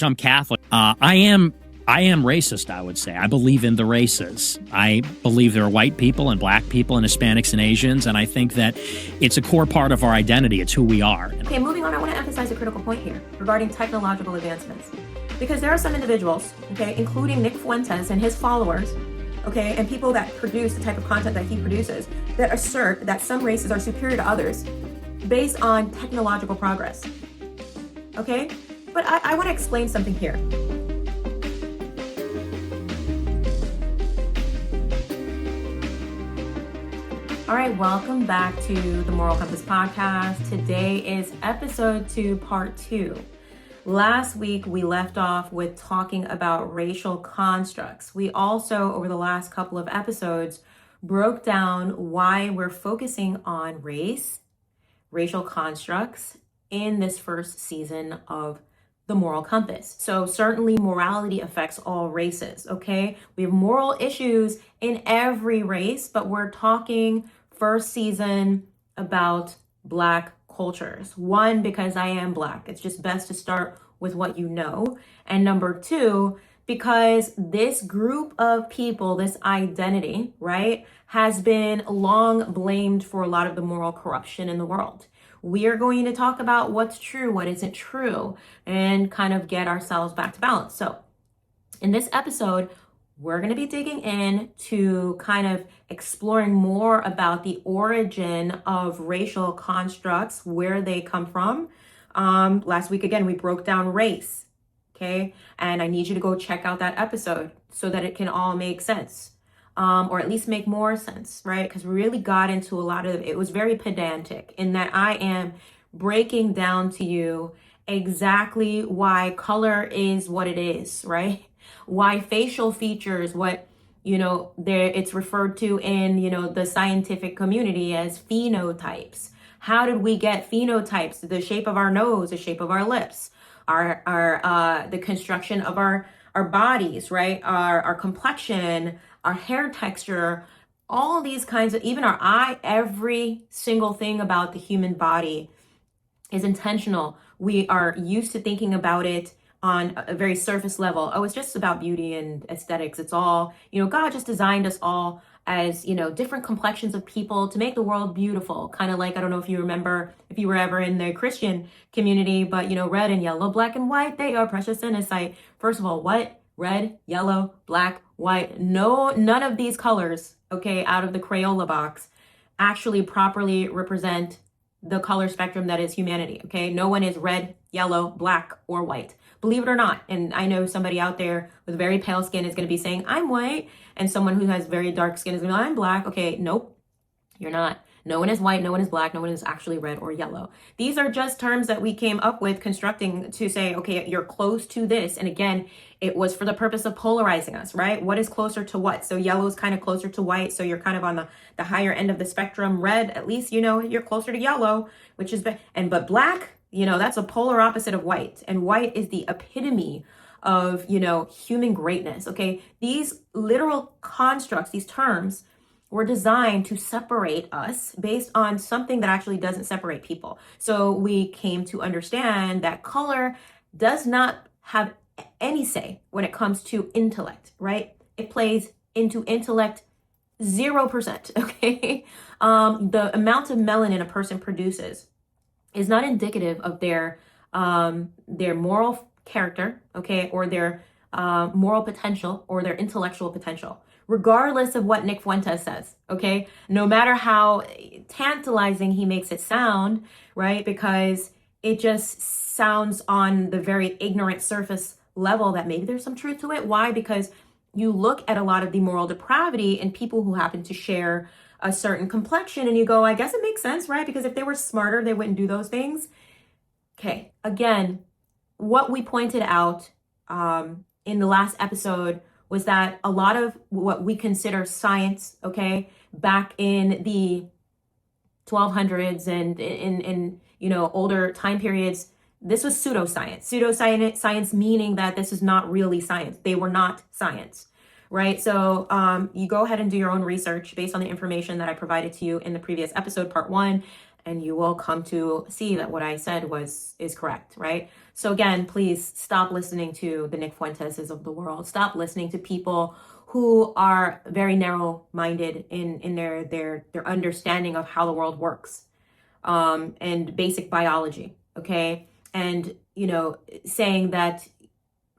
I'm Catholic. I am racist, I would say. I believe in the races. I believe there are white people and black people and Hispanics and Asians, and I think that it's a core part of our identity. It's who we are. Okay, moving on, I want to emphasize a critical point here regarding technological advancements. Because there are some individuals, okay, including Nick Fuentes and his followers, okay, and people that produce the type of content that he produces, that assert that some races are superior to others based on technological progress, okay? But I want to explain something here. All right, welcome back to the Moral Compass Podcast. Today is episode 2, part 2. Last week, we left off with talking about racial constructs. We also, over the last couple of episodes, broke down why we're focusing on racial constructs in this first season of the Moral Compass. So certainly morality affects all races, okay? We have moral issues in every race, but we're talking first season about Black cultures. One, because I am Black. It's just best to start with what you know. And number 2, because this group of people, this identity, right, has been long blamed for a lot of the moral corruption in the world. We are going to talk about what's true, what isn't true, and kind of get ourselves back to balance. So in this episode, we're going to be digging in to kind of exploring more about the origin of racial constructs, where they come from. Last week, again, we broke down race, okay? And I need you to go check out that episode so that it can all make sense. Or at least make more sense, right? Because we really got into a lot of it. Was very pedantic in that I am breaking down to you exactly why color is what it is, right? Why facial features, what, it's referred to in, the scientific community as phenotypes. How did we get phenotypes? The shape of our nose, the shape of our lips, the construction of our bodies, right? Our complexion, our hair texture, all these kinds of, even our eye, every single thing about the human body is intentional. We are used to thinking about it on a very surface level. Oh, it's just about beauty and aesthetics. It's all, God just designed us all as, different complexions of people to make the world beautiful. Kind of like, I don't know if you remember, if you were ever in the Christian community, but, red and yellow, black and white, they are precious in His sight. First of all, what? Red, yellow, black, white. No, none of these colors, okay, out of the Crayola box actually properly represent the color spectrum that is humanity, okay? No one is red, yellow, black, or white. Believe it or not. And I know somebody out there with very pale skin is going to be saying, I'm white. And someone who has very dark skin is going to be, I'm black. Okay, nope, you're not. No one is white, no one is black, no one is actually red or yellow. These are just terms that we came up with constructing to say, okay, you're close to this. And again, it was for the purpose of polarizing us, right? What is closer to what? So yellow is kind of closer to white. So you're kind of on the higher end of the spectrum. Red, at least, you're closer to yellow, which is, but black, that's a polar opposite of white. And white is the epitome of, human greatness, okay? These literal constructs, these terms, were designed to separate us based on something that actually doesn't separate people. So we came to understand that color does not have any say when it comes to intellect, right? It plays into intellect 0%, okay? The amount of melanin a person produces is not indicative of their moral character, okay, or their moral potential or their intellectual potential, regardless of what Nick Fuentes says, okay? No matter how tantalizing he makes it sound, right? Because it just sounds on the very ignorant surface level that maybe there's some truth to it. Why? Because you look at a lot of the moral depravity in people who happen to share a certain complexion and you go, I guess it makes sense, right? Because if they were smarter, they wouldn't do those things. Okay, again, what we pointed out in the last episode was that a lot of what we consider science, okay, back in the 1200s and in older time periods, this was pseudoscience. Pseudoscience meaning that this is not really science. They were not science, right? So you go ahead and do your own research based on the information that I provided to you in the previous episode, part 1. and you will come to see that what I said is correct, right? So again, please stop listening to the Nick Fuenteses of the world. Stop listening to people who are very narrow-minded in their understanding of how the world works, and basic biology, okay? And, saying that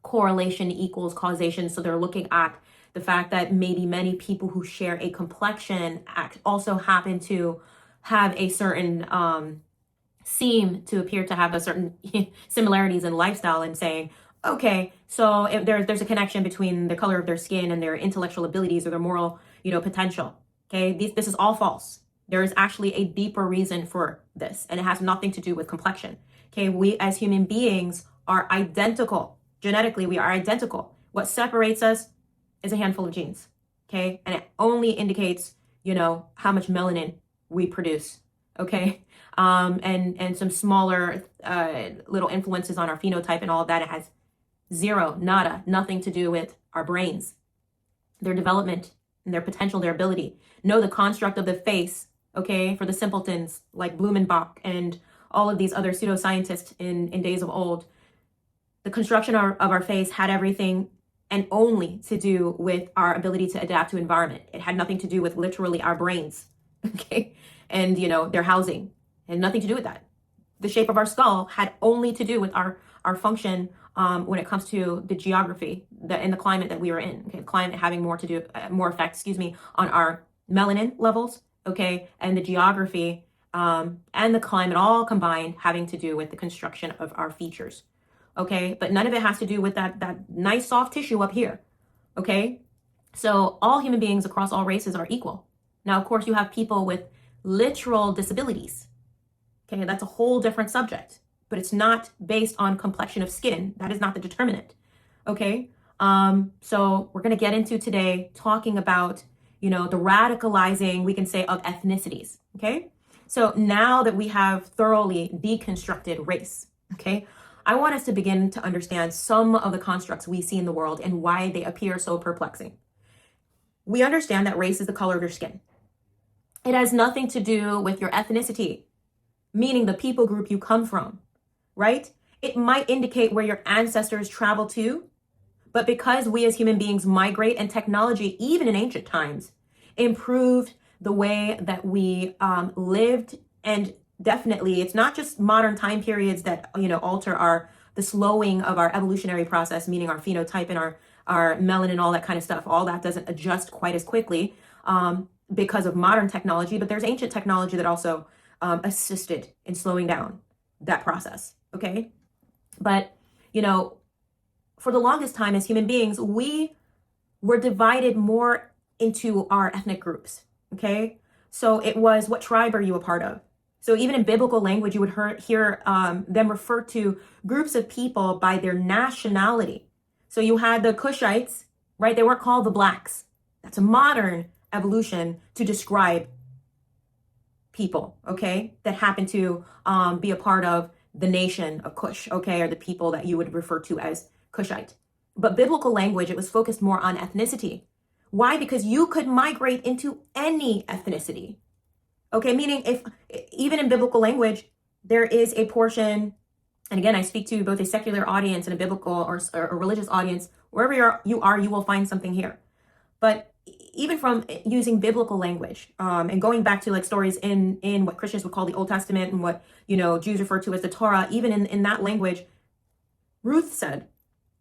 correlation equals causation. So they're looking at the fact that maybe many people who share a complexion also happen to have a certain seem to appear to have a certain similarities in lifestyle, and saying, okay, so if there's a connection between the color of their skin and their intellectual abilities or their moral, potential. Okay, this is all false. There is actually a deeper reason for this, and it has nothing to do with complexion. Okay, we as human beings are identical. Genetically, we are identical. What separates us is a handful of genes. Okay, and it only indicates, how much melanin we produce. Okay, and some smaller little influences on our phenotype and all of that. It has zero, nada, nothing to do with our brains, their development, and their potential, their ability. Know the construct of the face, okay, for the simpletons like Blumenbach and all of these other pseudoscientists in days of old. The construction of our face had everything and only to do with our ability to adapt to environment. It had nothing to do with literally our brains, okay, and their housing. It had nothing to do with that. The shape of our skull had only to do with our function when it comes to the geography and the climate that we were in. Okay, climate having more effect, on our melanin levels. Okay, and the geography and the climate all combined having to do with the construction of our features. Okay, but none of it has to do with that nice soft tissue up here. Okay, so all human beings across all races are equal. Now, of course, you have people with literal disabilities. Okay, that's a whole different subject, but it's not based on complexion of skin. That is not the determinant. Okay, so we're going to get into today talking about, the radicalizing, we can say, of ethnicities. Okay, so now that we have thoroughly deconstructed race, okay, I want us to begin to understand some of the constructs we see in the world and why they appear so perplexing. We understand that race is the color of your skin. It has nothing to do with your ethnicity, meaning the people group you come from, right? It might indicate where your ancestors traveled to, but because we as human beings migrate, and technology, even in ancient times, improved the way that we lived, and definitely it's not just modern time periods that alter the slowing of our evolutionary process, meaning our phenotype and our melanin, all that kind of stuff. All that doesn't adjust quite as quickly because of modern technology, but there's ancient technology that also assisted in slowing down that process. Okay, but for the longest time as human beings, we were divided more into our ethnic groups. Okay, so it was, what tribe are you a part of? So even in biblical language, you would hear them refer to groups of people by their nationality. So you had the Cushites, right? They weren't called the blacks. That's a modern evolution to describe people, okay, that happen to be a part of the nation of Cush, okay, or the people that you would refer to as Cushite. But biblical language, it was focused more on ethnicity. Why? Because you could migrate into any ethnicity. Okay, meaning if even in biblical language, there is a portion, and again, I speak to both a secular audience and a biblical or a religious audience. Wherever you are, you will find something here. But even from using biblical language and going back to like stories in what Christians would call the Old Testament and what Jews refer to as the Torah, even in that language, Ruth said,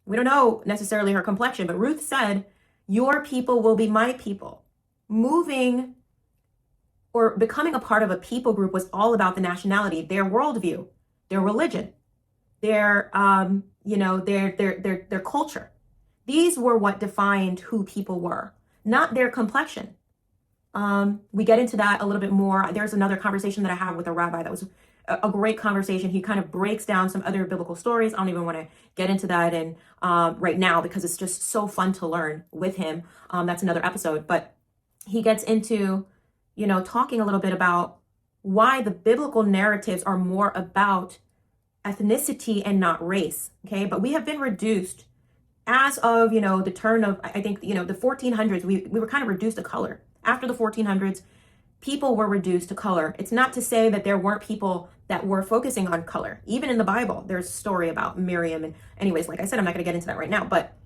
we don't know necessarily her complexion, but Ruth said, your people will be my people. Moving or becoming a part of a people group was all about the nationality, their worldview, their religion, their their culture. These were what defined who people were, not their complexion. We get into that a little bit more. There's another conversation that I have with a rabbi that was a great conversation. He kind of breaks down some other biblical stories. I don't even want to get into that and right now because it's just so fun to learn with him. That's another episode. But he gets into talking a little bit about why the biblical narratives are more about ethnicity and not race. Okay, but we have been reduced as of the turn of, I think the 1400s. We were kind of reduced to color. After the 1400s, people were reduced to color. It's not to say that there weren't people that were focusing on color. Even in the Bible, there's a story about Miriam. And anyways, like I said, I'm not going to get into that right now, but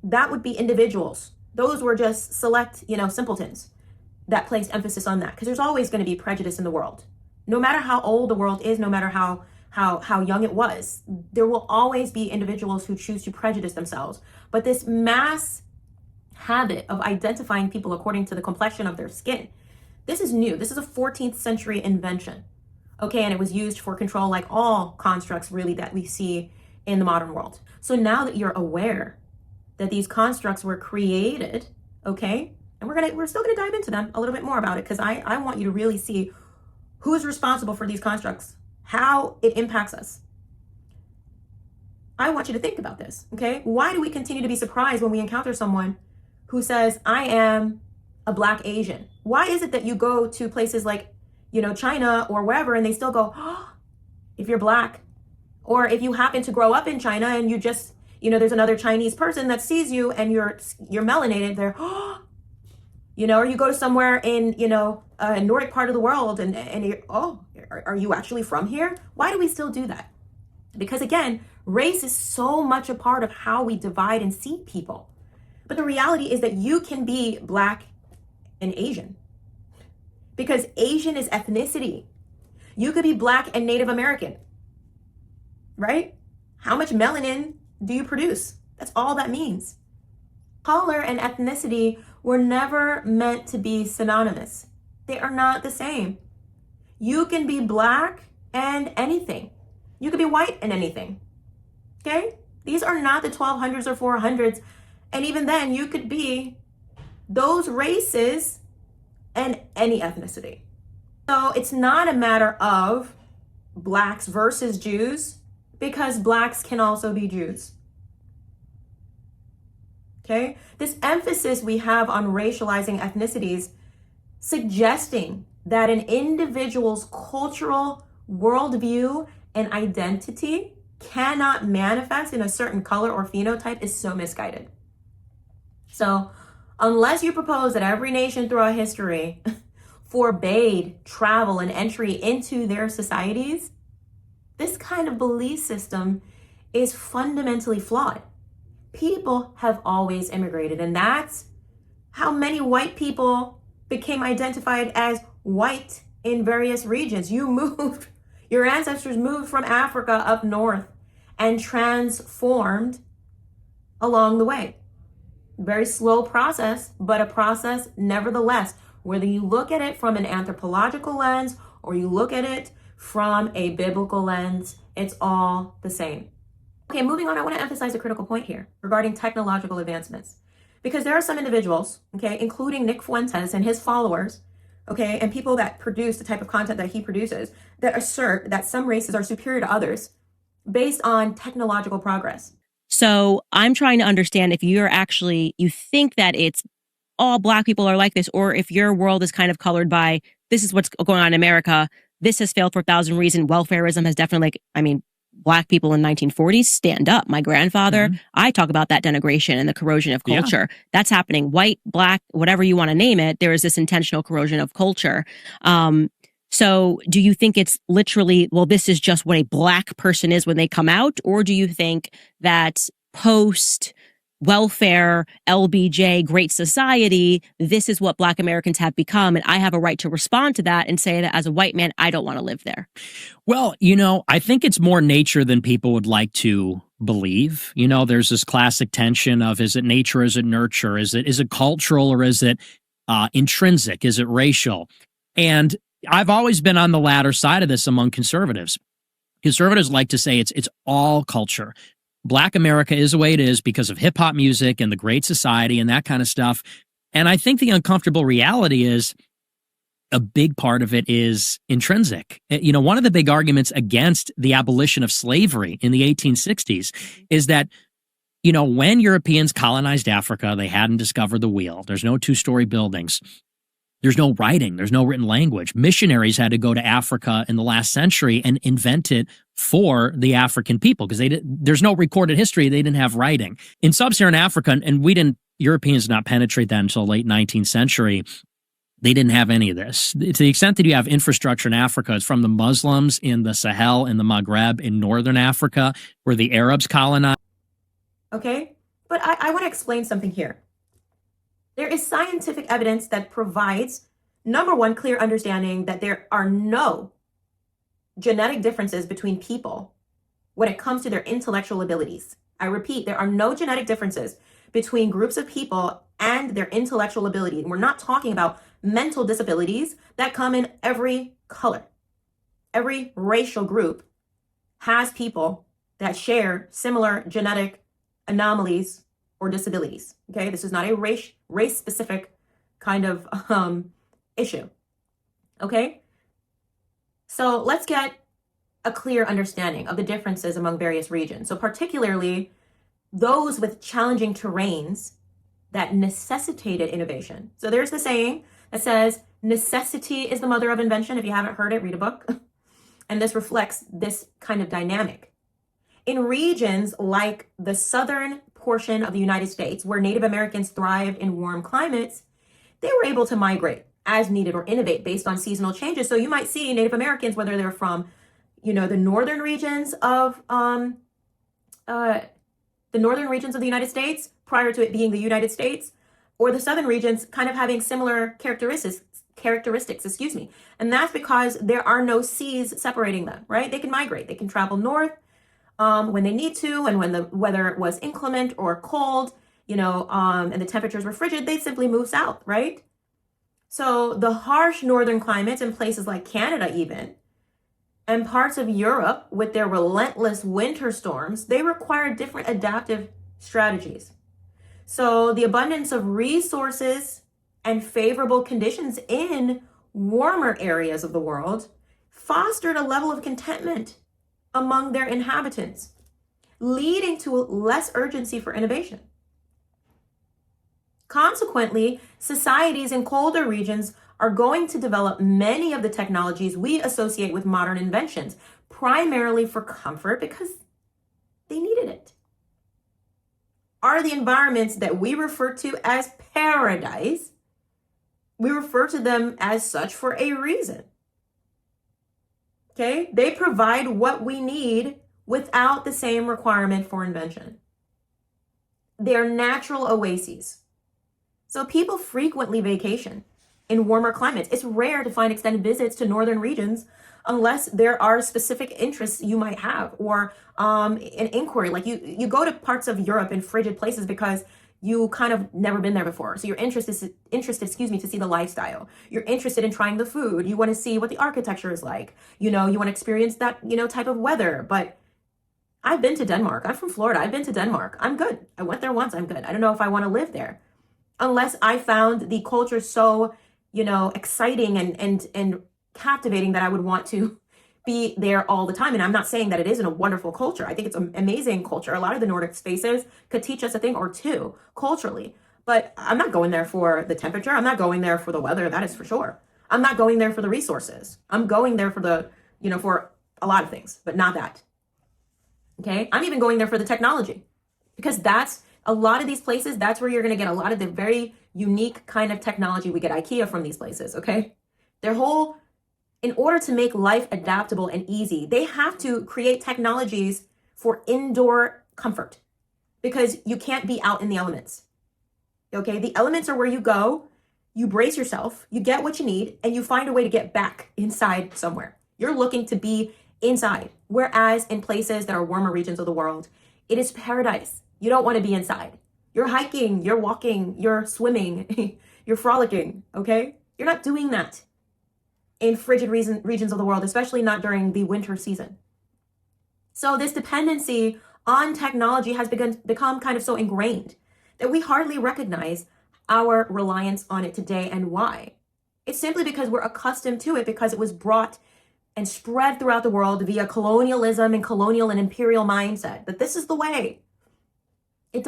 that would be individuals. Those were just select, simpletons that placed emphasis on that, because there's always going to be prejudice in the world. No matter how old the world is, no matter how young it was, there will always be individuals who choose to prejudice themselves. But this mass habit of identifying people according to the complexion of their skin, this is new. This is a 14th century invention. Okay, and it was used for control, like all constructs really that we see in the modern world. So now that you're aware that these constructs were created, okay, and we're still gonna dive into them a little bit more about it, because I want you to really see who is responsible for these constructs, how it impacts us. I want you to think about this, okay? Why do we continue to be surprised when we encounter someone who says, I am a Black Asian? Why is it that you go to places like, China or wherever, and they still go, oh, if you're Black, or if you happen to grow up in China and you just, there's another Chinese person that sees you and you're melanated, they're, oh, or you go to somewhere in, a Nordic part of the world and you're, oh, are you actually from here? Why do we still do that? Because again, race is so much a part of how we divide and see people. But the reality is that you can be Black and Asian, because Asian is ethnicity. You could be Black and Native American, right? How much melanin do you produce? That's all that means. Color and ethnicity were never meant to be synonymous. They are not the same. You can be Black and anything. You could be white and anything, okay? These are not the 1200s or 400s. And even then, you could be those races and any ethnicity. So it's not a matter of Blacks versus Jews, because Blacks can also be Jews. Okay? This emphasis we have on racializing ethnicities, suggesting that an individual's cultural worldview and identity cannot manifest in a certain color or phenotype, is so misguided. So unless you propose that every nation throughout history forbade travel and entry into their societies, this kind of belief system is fundamentally flawed. People have always immigrated, and that's how many white people became identified as white in various regions. Your ancestors moved from Africa up north and transformed along the way. Very slow process, but a process nevertheless. Whether you look at it from an anthropological lens or you look at it from a biblical lens, it's all the same. Okay, moving on, I want to emphasize a critical point here regarding technological advancements. Because there are some individuals, okay, including Nick Fuentes and his followers, okay, and people that produce the type of content that he produces, that assert that some races are superior to others based on technological progress. So I'm trying to understand if you think that it's all Black people are like this, or if your world is kind of colored by, this is what's going on in America. This has failed for 1,000 reasons. Welfarism has definitely, Black people in 1940s, stand up. My grandfather, I talk about that denigration and the corrosion of culture. Yeah. That's happening. White, Black, whatever you want to name it, there is this intentional corrosion of culture. So do you think it's literally, well, this is just what a Black person is when they come out? Or do you think that post welfare, LBJ, Great Society, this is what Black Americans have become, and I have a right to respond to that and say that as a white man, I don't want to live there? Well, I think it's more nature than people would like to believe. There's this classic tension of, is it nature, is it nurture, is it cultural, or is it intrinsic, is it racial? And I've always been on the latter side of this among conservatives. Conservatives like to say it's all culture. Black America is the way it is because of hip hop music and the Great Society and that kind of stuff. And I think the uncomfortable reality is a big part of it is intrinsic. One of the big arguments against the abolition of slavery in the 1860s is that, when Europeans colonized Africa, they hadn't discovered the wheel. There's no two-story buildings. There's no writing. There's no written language. Missionaries had to go to Africa in the last century and invent it for the African people because there's no recorded history. They didn't have writing. In sub-Saharan Africa, and Europeans did not penetrate that until late 19th century, They didn't have any of this. To the extent that you have infrastructure in Africa, it's from the Muslims in the Sahel, in the Maghreb, in northern Africa, where the Arabs colonized. Okay? But I want to explain something here. There is scientific evidence that provides, number one, clear understanding that there are no genetic differences between people when it comes to their intellectual abilities. I repeat, there are no genetic differences between groups of people and their intellectual ability. And we're not talking about mental disabilities that come in every color. Every racial group has people that share similar genetic anomalies or disabilities. Okay, this is not a race specific kind of issue. Okay, so let's get a clear understanding of the differences among various regions. So particularly those with challenging terrains that necessitated innovation. So there's the saying that says necessity is the mother of invention. If you haven't heard it, read a book. And this reflects this kind of dynamic. In regions like the southern portion of the United States, where Native Americans thrive in warm climates, they were able to migrate as needed or innovate based on seasonal changes. So you might see Native Americans, whether they're from, the northern regions of the United States, prior to it being the United States, or the southern regions kind of having similar characteristics, And that's because there are no seas separating them, right? They can migrate, they can travel north when they need to, and when the weather was inclement or cold, and the temperatures were frigid, they simply move south, right? So the harsh northern climates in places like Canada even, and parts of Europe with their relentless winter storms, they require different adaptive strategies. So the abundance of resources and favorable conditions in warmer areas of the world fostered a level of contentment among their inhabitants, leading to less urgency for innovation. Consequently, societies in colder regions are going to develop many of the technologies we associate with modern inventions, primarily for comfort because they needed it. Are the environments that we refer to as paradise, we refer to them as such for a reason. Okay? They provide what we need without the same requirement for invention. They're natural oases. So people frequently vacation in warmer climates. It's rare to find extended visits to northern regions unless there are specific interests you might have, or an inquiry. Like you go to parts of Europe in frigid places because you kind of never been there before. So you're interested, to see the lifestyle. You're interested in trying the food. You want to see what the architecture is like. You want to experience that, type of weather. But I've been to Denmark. I'm from Florida. I've been to Denmark. I'm good. I went there once. I'm good. I don't know if I want to live there unless I found the culture so, exciting and captivating that I would want to be there all the time. And I'm not saying that it isn't a wonderful culture. I think it's an amazing culture. A lot of the Nordic spaces could teach us a thing or two culturally, but I'm not going there for the temperature. I'm not going there for the weather. That is for sure. I'm not going there for the resources. I'm going there for for a lot of things, but not that. Okay. I'm even going there for the technology, because that's a lot of these places. That's where you're going to get a lot of the very unique kind of technology. We get IKEA from these places. Okay. In order to make life adaptable and easy, they have to create technologies for indoor comfort, because you can't be out in the elements. Okay, the elements are where you go, you brace yourself, you get what you need, and you find a way to get back inside somewhere. You're looking to be inside. Whereas in places that are warmer regions of the world, it is paradise. You don't want to be inside. You're hiking, you're walking, you're swimming, you're frolicking, okay? You're not doing that in frigid regions of the world, especially not during the winter season. So this dependency on technology has become kind of so ingrained that we hardly recognize our reliance on it today. And why? It's simply because we're accustomed to it, because it was brought and spread throughout the world via colonialism and colonial and imperial mindset, that this is the way. It's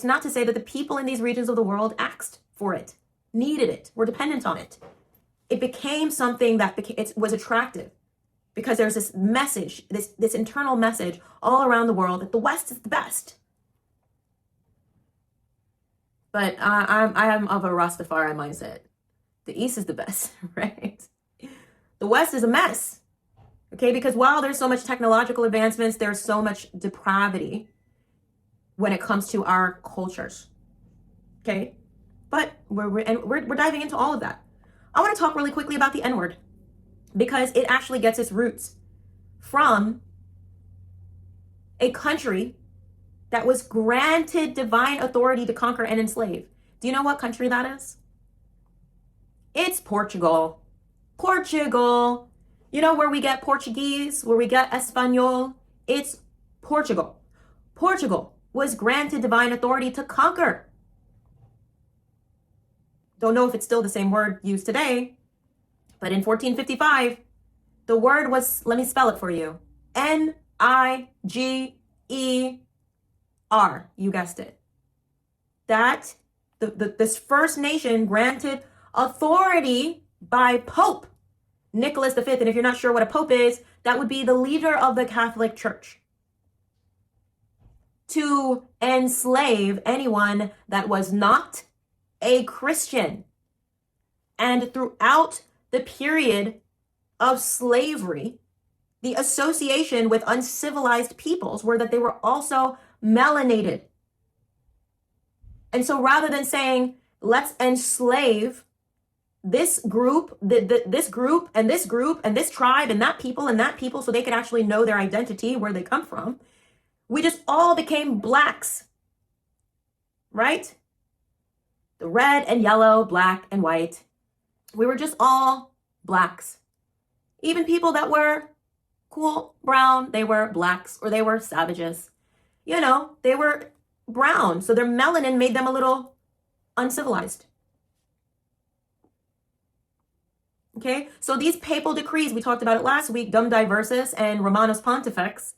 not to say that the people in these regions of the world asked for it, needed it, were dependent on it. It became something that it was attractive because there's this message, this internal message all around the world that the West is the best. But I am of a Rastafari mindset. The East is the best, right? The West is a mess, okay? Because while there's so much technological advancements, there's so much depravity when it comes to our cultures, okay? But we're diving into all of that. I want to talk really quickly about the N-word because it actually gets its roots from a country that was granted divine authority to conquer and enslave. Do you know what country that is? It's Portugal. Portugal. You know where we get Portuguese, where we get Espanol? It's Portugal. Portugal was granted divine authority to conquer. Don't know if it's still the same word used today, but in 1455, the word was, let me spell it for you, Niger. You guessed it. That this first nation granted authority by Pope Nicholas V. And if you're not sure what a pope is, that would be the leader of the Catholic Church, to enslave anyone that was not a Christian. And throughout the period of slavery, the association with uncivilized peoples were that they were also melanated. And so rather than saying, let's enslave this group, this group, and this group, and this tribe, and that people, so they could actually know their identity, where they come from, we just all became blacks, right? The red and yellow, black and white. We were just all blacks. Even people that were cool brown, they were blacks, or they were savages. You know, they were brown, so their melanin made them a little uncivilized. Okay, so these papal decrees, we talked about it last week, Dum Diversas and Romanus Pontifex,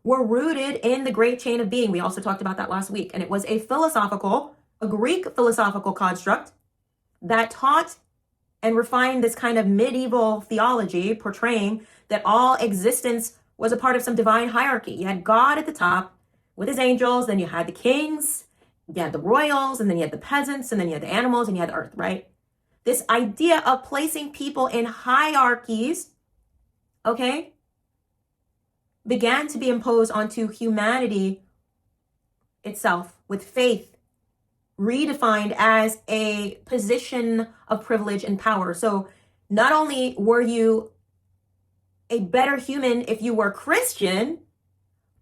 were rooted in the great chain of being. We also talked about that last week. And it was a Greek philosophical construct that taught and refined this kind of medieval theology, portraying that all existence was a part of some divine hierarchy. You had God at the top with his angels, then you had the kings, you had the royals, and then you had the peasants, and then you had the animals, and you had the earth, right? This idea of placing people in hierarchies, okay, began to be imposed onto humanity itself with faith, redefined as a position of privilege and power. So not only were you a better human if you were Christian,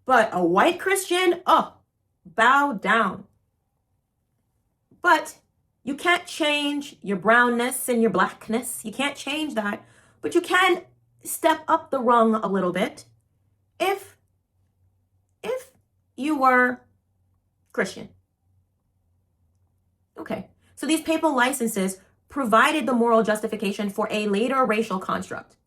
but a white Christian, bow down. But you can't change your brownness and your blackness. You can't change that. But you can step up the rung a little bit if you were Christian. Okay, so these papal licenses provided the moral justification for a later racial construct.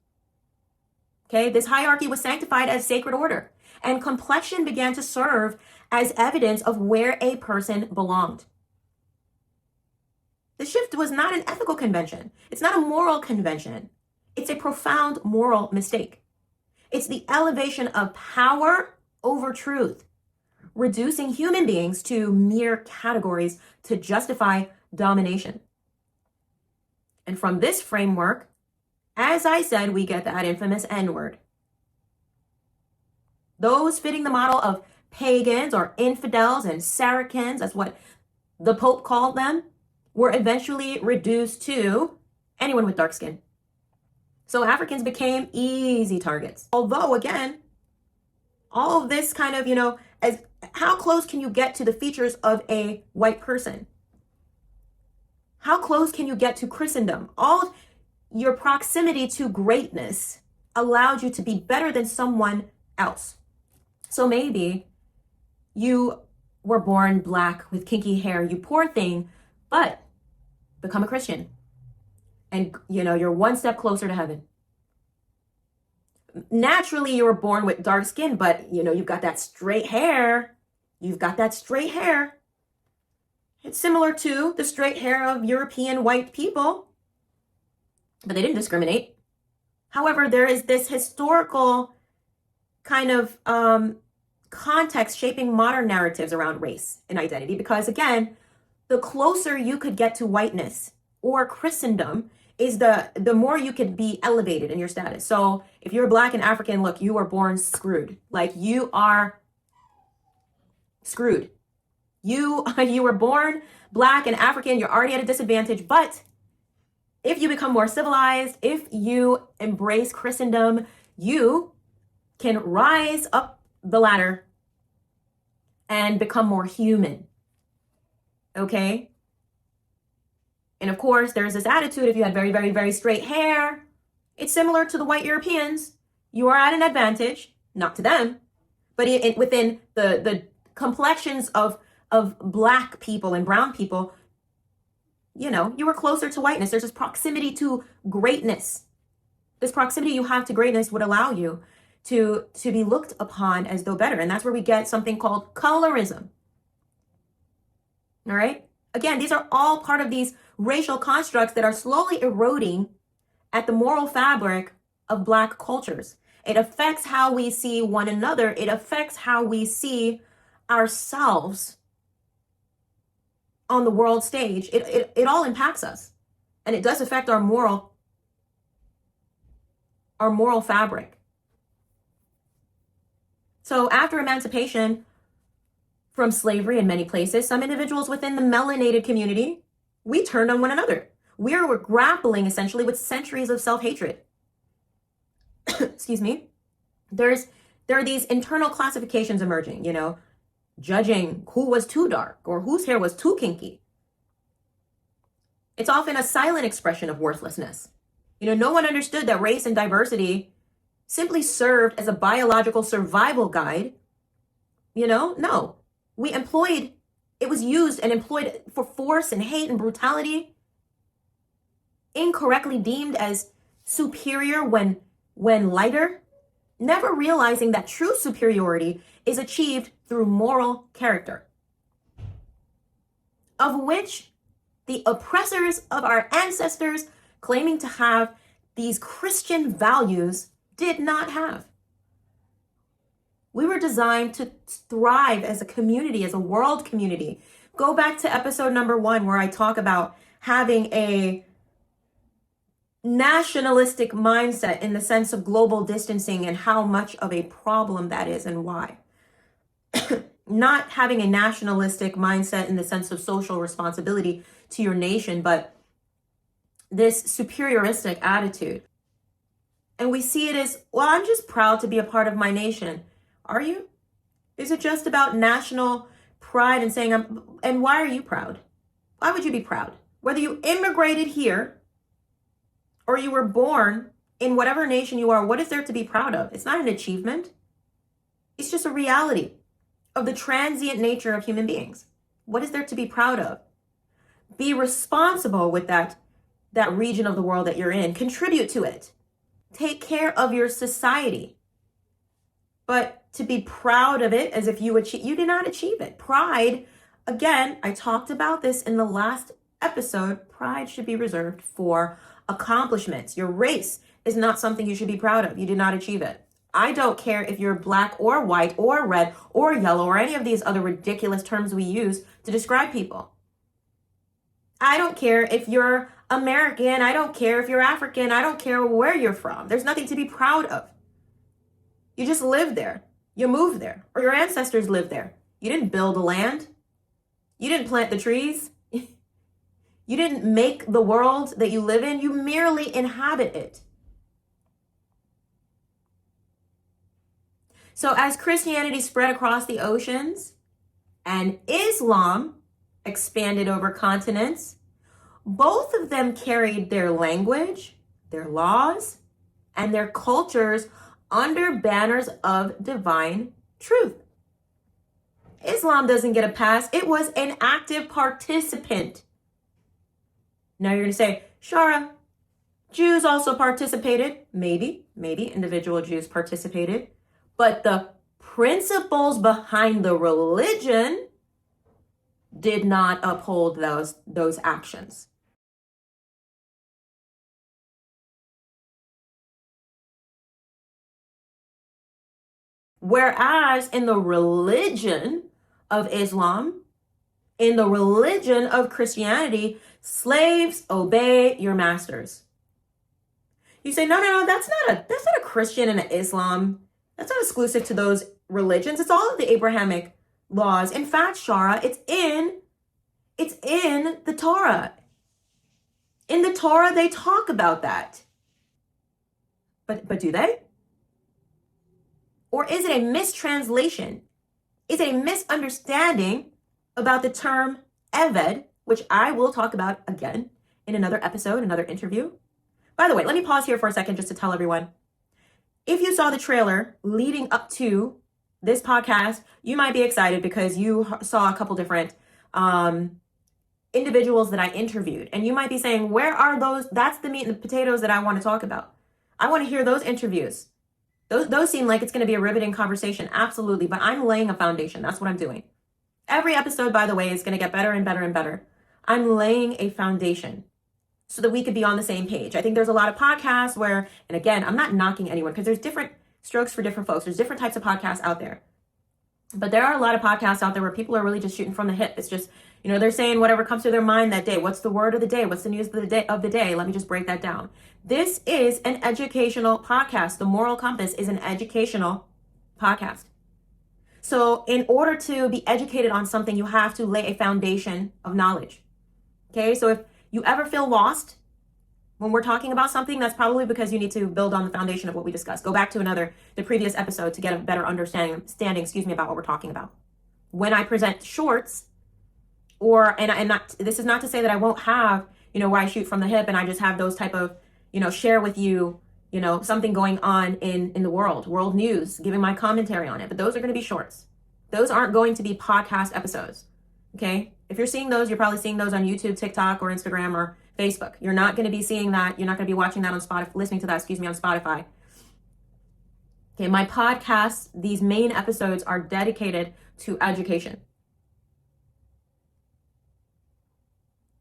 Okay, this hierarchy was sanctified as sacred order, and complexion began to serve as evidence of where a person belonged. The shift was not an ethical convention. It's not a moral convention. It's a profound moral mistake. It's the elevation of power over truth, reducing human beings to mere categories to justify domination. And from this framework, as I said, we get that infamous N-word. Those fitting the model of pagans or infidels and Saracens, that's what the Pope called them, were eventually reduced to anyone with dark skin. So Africans became easy targets. Although, again, all of this kind of, as how close can you get to the features of a white person? How close can you get to Christendom? All your proximity to greatness allowed you to be better than someone else. So maybe you were born black with kinky hair, you poor thing, but become a Christian. And, you're one step closer to heaven. Naturally, you were born with dark skin, but, you've got that straight hair. It's similar to the straight hair of European white people, but they didn't discriminate. However, there is this historical kind of context shaping modern narratives around race and identity, because again, the closer you could get to whiteness, or Christendom is the more you could be elevated in your status. So if you're Black and African, look, you were born screwed. Like, you are screwed. You were born Black and African, you're already at a disadvantage. But if you become more civilized, if you embrace Christendom, you can rise up the ladder and become more human. Okay? And of course, there's this attitude, if you had very, very, very straight hair, it's similar to the white Europeans. You are at an advantage, not to them, but within the complexions of Black people and brown people, you know, you were closer to whiteness. There's this proximity to greatness. This proximity you have to greatness would allow you to be looked upon as though better. And that's where we get something called colorism. All right? Again, these are all part of these racial constructs that are slowly eroding at the moral fabric of Black cultures. It affects how we see one another. It affects how we see ourselves on the world stage. It all impacts us. And it does affect our moral fabric. So after emancipation from slavery in many places, some individuals within the melanated community, we turned on one another. We're grappling essentially with centuries of self-hatred. Excuse me. There are these internal classifications emerging, you know, judging who was too dark or whose hair was too kinky. It's often a silent expression of worthlessness. You know, no one understood that race and diversity simply served as a biological survival guide. You know, no. It was used and employed for force and hate and brutality, incorrectly deemed as superior when lighter, never realizing that true superiority is achieved through moral character, of which the oppressors of our ancestors claiming to have these Christian values did not have. We were designed to thrive as a community, as a world community. Go back to episode number 1 where I talk about having a nationalistic mindset in the sense of global distancing and how much of a problem that is and why. Not having a nationalistic mindset in the sense of social responsibility to your nation, but this superioristic attitude. And we see it as, well, I'm just proud to be a part of my nation. Are you? Is it just about national pride and saying, and why are you proud? Why would you be proud? Whether you immigrated here or you were born in whatever nation you are, what is there to be proud of? It's not an achievement. It's just a reality of the transient nature of human beings. What is there to be proud of? Be responsible with that region of the world that you're in. Contribute to it. Take care of your society. But to be proud of it as if you did not achieve it. Pride, again, I talked about this in the last episode. Pride should be reserved for accomplishments. Your race is not something you should be proud of. You did not achieve it. I don't care if you're Black or white or red or yellow or any of these other ridiculous terms we use to describe people. I don't care if you're American. I don't care if you're African. I don't care where you're from. There's nothing to be proud of. You just live there. You moved there, or your ancestors lived there. You didn't build the land. You didn't plant the trees. You didn't make the world that you live in. You merely inhabit it. So as Christianity spread across the oceans and Islam expanded over continents, both of them carried their language, their laws, and their cultures under banners of divine truth. Islam doesn't get a pass. It was an active participant. Now you're going to say, Shara, Jews also participated. Maybe individual Jews participated. But the principles behind the religion did not uphold those actions. Whereas in the religion of Islam, In the religion of Christianity, slaves obey your masters. You say, no, that's not a Christian and an Islam. That's not exclusive to those religions. It's all of the Abrahamic laws. In fact, Shara, it's in the Torah. In the Torah, they talk about that. But do they? Or is it a mistranslation? Is it a misunderstanding about the term Eved, which I will talk about again in another episode, another interview? By the way, let me pause here for a second just to tell everyone. If you saw the trailer leading up to this podcast, you might be excited because you saw a couple different individuals that I interviewed. And you might be saying, where are those? That's the meat and the potatoes that I want to talk about. I want to hear those interviews. Those seem like it's going to be a riveting conversation. Absolutely. But I'm laying a foundation. That's what I'm doing. Every episode, by the way, is going to get better and better and better. I'm laying a foundation so that we could be on the same page. I think there's a lot of podcasts where, and again, I'm not knocking anyone because there's different strokes for different folks. There's different types of podcasts out there. But there are a lot of podcasts out there where people are really just shooting from the hip. It's just, they're saying whatever comes to their mind that day. What's the word of the day? What's the news of the day? Let me just break that down. This is an educational podcast. The Moral Compass is an educational podcast. So in order to be educated on something, you have to lay a foundation of knowledge. Okay, so if you ever feel lost when we're talking about something, that's probably because you need to build on the foundation of what we discussed. Go back to the previous episode to get a better understanding, about what we're talking about. When I present shorts, this is not to say that I won't have, where I shoot from the hip and I just have those type of, share with you, something going on in the world news, giving my commentary on it. But those are going to be shorts. Those aren't going to be podcast episodes. Okay. If you're seeing those, you're probably seeing those on YouTube, TikTok, or Instagram, or Facebook. You're not going to be seeing that. You're not going to be watching that on Spotify, listening to that, on Spotify. Okay. My podcasts, these main episodes are dedicated to education.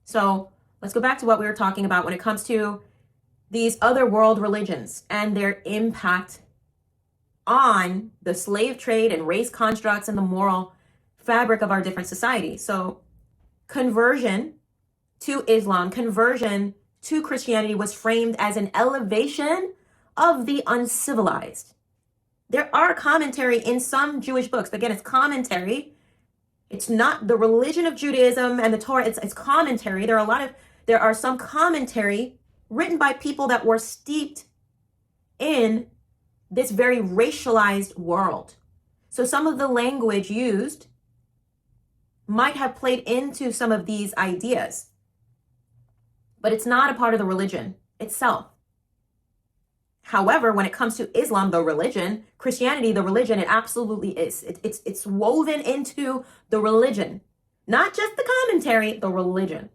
So let's go back to what we were talking about when it comes to these other world religions and their impact on the slave trade and race constructs and the moral fabric of our different societies. So conversion to Islam, conversion to Christianity was framed as an elevation of the uncivilized. There are commentary in some Jewish books, but again, it's commentary. It's not the religion of Judaism and the Torah. It's commentary. There are some commentary written by people that were steeped in this very racialized world. So some of the language used might have played into some of these ideas, but it's not a part of the religion itself. However, when it comes to Islam, the religion, Christianity, the religion, it absolutely is. It's woven into the religion, not just the commentary, the religion.